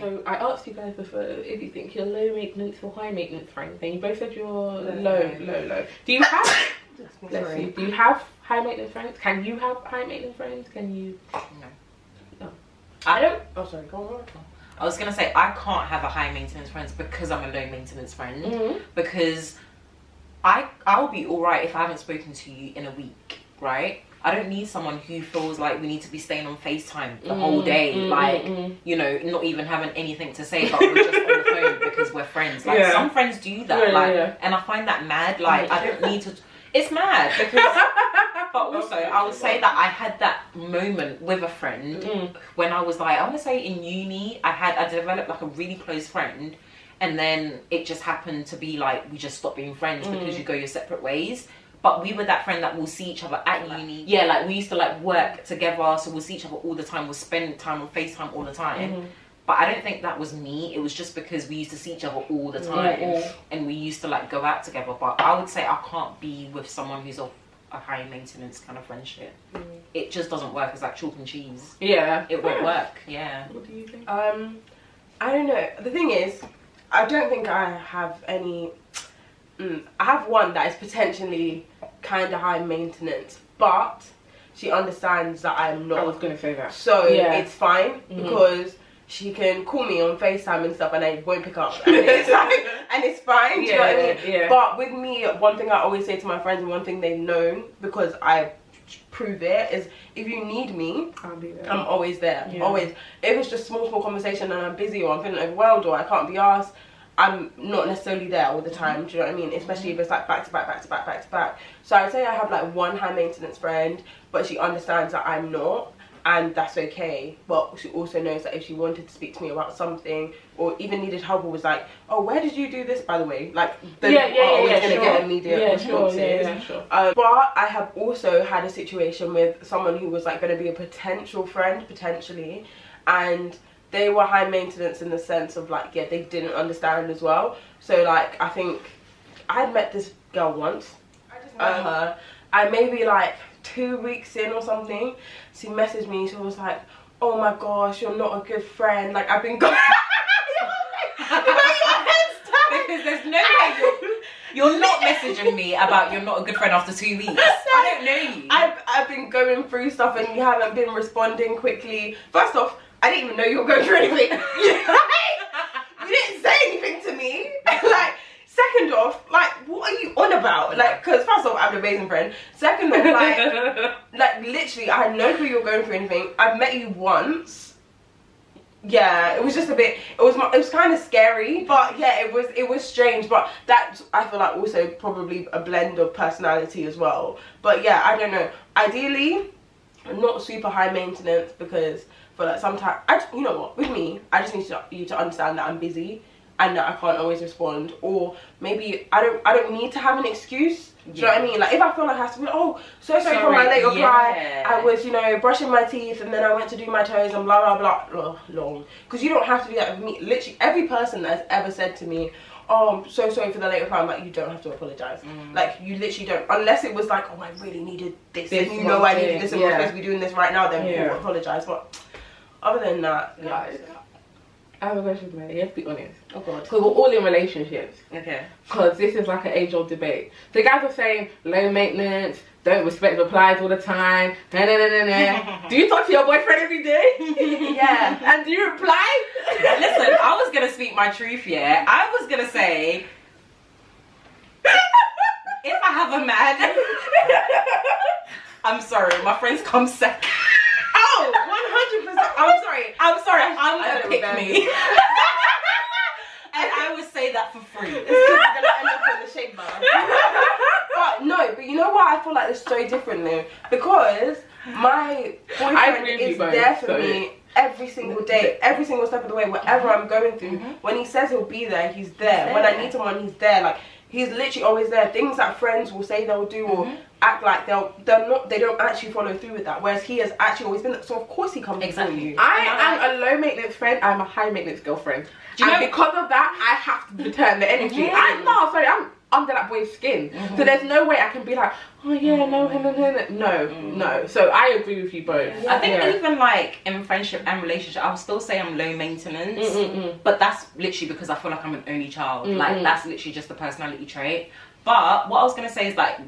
So I asked you guys before if you think you're low maintenance or high maintenance friends, and you both said you're low. Do you have? Let's see. Do you have high maintenance friends? Can you have high maintenance friends? Can you? No. I don't. Oh, sorry. Go on. I was gonna say I can't have a high maintenance friends because I'm a low maintenance friend. Because I'll be alright if I haven't spoken to you in a week, right? I don't need someone who feels like we need to be staying on FaceTime the whole day, you know, not even having anything to say, but we're just on the phone because we're friends. Like some friends do that, and I find that mad. Like I don't need to. It's mad because. But also, I would say that I had that moment with a friend when I was like, I want to say in uni, I developed like a really close friend, and then it just happened to be like we just stopped being friends because you go your separate ways. But we were that friend that will see each other at uni. Yeah, like we used to like work together, so we'll see each other all the time. We'll spend time on FaceTime all the time. But I don't think that was me. It was just because we used to see each other all the time, and we used to like go out together. But I would say I can't be with someone who's of a high maintenance kind of friendship. It just doesn't work. It's like chalk and cheese. Yeah, it won't work. Yeah. What do you think? I don't know. The thing is, I don't think I have any. I have one that is potentially kind of high maintenance, but she understands that I'm not. I was gonna say that. So it's fine because she can call me on FaceTime and stuff, and I won't pick up, and it's like, and it's fine. Do you know what I mean? But with me, one thing I always say to my friends, and one thing they've known because I prove it, is if you need me, I'll be there. I'm always there. Always. If it's just small conversation and I'm busy or I'm feeling overwhelmed or I can't be asked, I'm not necessarily there all the time. Do you know what I mean? Especially if it's like back to back. So I'd say I have like one high maintenance friend, but she understands that I'm not, and that's okay. But she also knows that if she wanted to speak to me about something or even needed help or was like, oh, where did you do this, by the way? Like, they're always going to get immediate responses. But I have also had a situation with someone who was like going to be a potential friend, potentially, and they were high maintenance in the sense of like, they didn't understand as well. So like, I think I had met this girl once. I just met her. I maybe like 2 weeks in or something, she messaged me. She was like, oh my gosh, you're not a good friend. Like, I've been going. Because there's no way you're not messaging me about you're not a good friend after 2 weeks. I don't know you. I've been going through stuff and you haven't been responding quickly. First off, I didn't even know you were going through anything. You didn't say anything to me. Like, second off, like, what are you on about? Like, because first off, I'm an amazing friend. Second off, like literally, I had no clue you were going through anything. I've met you once. Yeah, it was just a bit. It was kind of scary, but yeah, it was strange. But that, I feel like, also probably a blend of personality as well. But yeah, I don't know. Ideally, not super high maintenance because. But like sometimes, you know what, with me, I just need you to understand that I'm busy and that I can't always respond, or maybe I don't need to have an excuse. Do you know what I mean? Like if I feel like I have to be, oh, so sorry for my late reply. I was, you know, brushing my teeth and then I went to do my toes and blah blah blah. Long, because you don't have to do that with me. Literally, every person that's ever said to me, oh, I'm so sorry for the late reply, I'm like, you don't have to apologise. Like, you literally don't. Unless it was like, oh, I really needed this and you know I needed this and we're supposed to be doing this right now, then we'll apologise. But other than that, guys, I have a question for you. You have to be honest. Oh god. Because we're all in relationships. Okay. Because this is like an age-old debate. The guys are saying low maintenance, don't respect replies all the time. Do you talk to your boyfriend every day? Yeah. And do you reply? Listen, I was gonna speak my truth. Yeah, I was gonna say, if I have a man, I'm sorry, my friends come second. Oh, 100%. I'm sorry. I'm gonna pick me. And I would say that for free. It's gonna end up in the shade bar. But no, but you know what? I feel like it's so different though, because my boyfriend is there for me every single day, every single step of the way, whatever I'm going through. When he says he'll be there, he's there. When I need someone, he's there. Like, he's literally always there. Things that friends will say they'll do or act like they don't actually follow through with that. Whereas he has actually always been there. So of course he comes for you. I am a low maintenance friend. I'm a high maintenance girlfriend. And because of that, I have to return the energy. under that boy's skin. So there's no way I can be like, oh yeah, no, no. So I agree with you both. I think even like in friendship and relationship, I would still say I'm low maintenance, but that's literally because I feel like I'm an only child. Like that's literally just a personality trait. But what I was gonna say is like,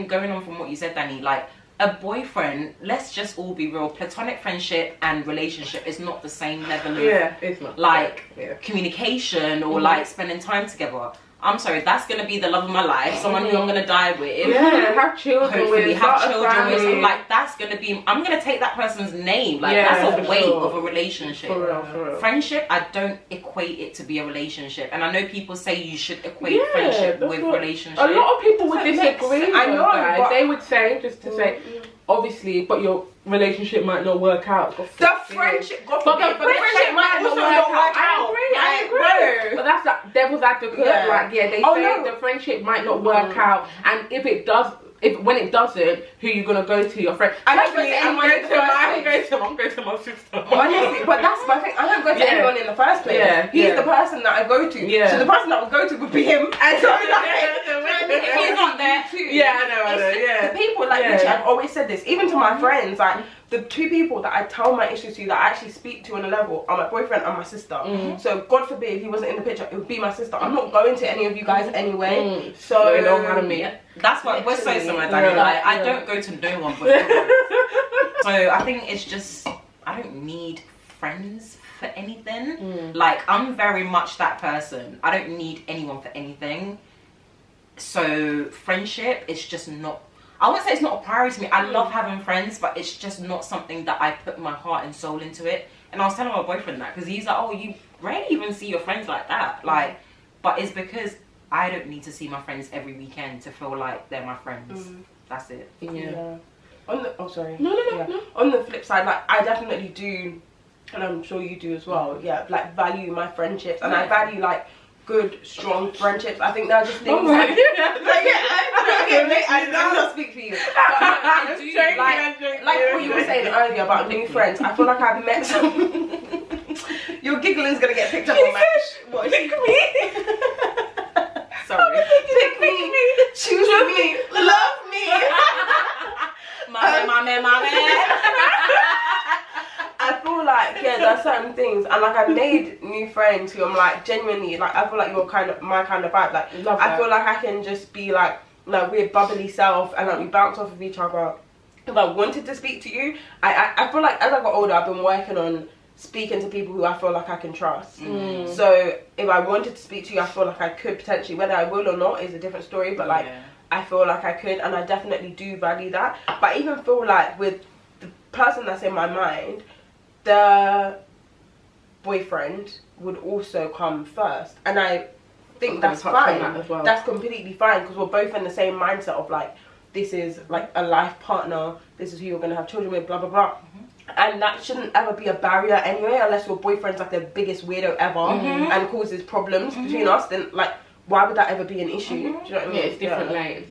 going on from what you said, Danny, like a boyfriend, let's just all be real, platonic friendship and relationship is not the same level of it's not. like communication or like spending time together. I'm sorry, that's gonna be the love of my life, someone who I'm gonna die with. Yeah, have children hopefully with, have children with. Like that's gonna be, I'm gonna take that person's name. Like that's a weight of a relationship. For real. Friendship, I don't equate it to be a relationship, and I know people say you should equate friendship with relationship. A lot of people would disagree. I know, guys. They would say, just to say, obviously, but your relationship might not work out. The friendship, but the friendship might also not work out. I agree. But that's like devil's advocate. Like, they say the friendship might not work out, and if it does, when it doesn't, who you gonna go to? Your friend? I'm going to my sister. Honestly, but that's my thing. I don't go to anyone in the first place. He's the person that I go to. So the person that I would go to would be him. And so if he's not there, I know. The people like literally, I've always said this, even to my friends, like the two people that I tell my issues to, that I actually speak to on a level, are my boyfriend and my sister. So God forbid if he wasn't in the picture, it would be my sister. I'm not going to any of you guys anyway. So you know what I mean. That's what we're so similar, Danny. Like I don't go to no one but God. So I think it's just, I don't need friends for anything. Like I'm very much that person. I don't need anyone for anything. So friendship is just not, I wouldn't say it's not a priority to me. I love having friends, but it's just not something that I put my heart and soul into it. And I was telling my boyfriend that, because he's like, oh, you rarely even see your friends like that. Like, but it's because I don't need to see my friends every weekend to feel like they're my friends. That's it. On the, no. On the flip side, like I definitely do, and I'm sure you do as well. Like value my friendships, and I value like good, strong friendships. I think they're just things. I do not speak for you. But I do like what you were saying earlier about new friends. I feel like I've met some. Your giggling's gonna get picked up on that. Pick me. Sorry. Pick me. Choose me. Love me. My man. I feel like there's certain things, and like I've made new friends who I'm like genuinely like, I feel like you're kind of my kind of vibe. Like I feel like I can just be like weird bubbly self, and like we bounce off of each other. If I wanted to speak to you, I feel like as I got older, I've been working on speaking to people who I feel like I can trust. So if I wanted to speak to you, I feel like I could potentially, whether I will or not is a different story, but like I feel like I could, and I definitely do value that. But I even feel like with the person that's in my mind, the boyfriend would also come first, and I think that's fine. That's completely fine, because we're both in the same mindset of like, this is like a life partner, this is who you're gonna have children with, blah blah blah. And that shouldn't ever be a barrier anyway, unless your boyfriend's like the biggest weirdo ever and causes problems between us. Then like, why would that ever be an issue? Do you know what I mean? It's different lanes.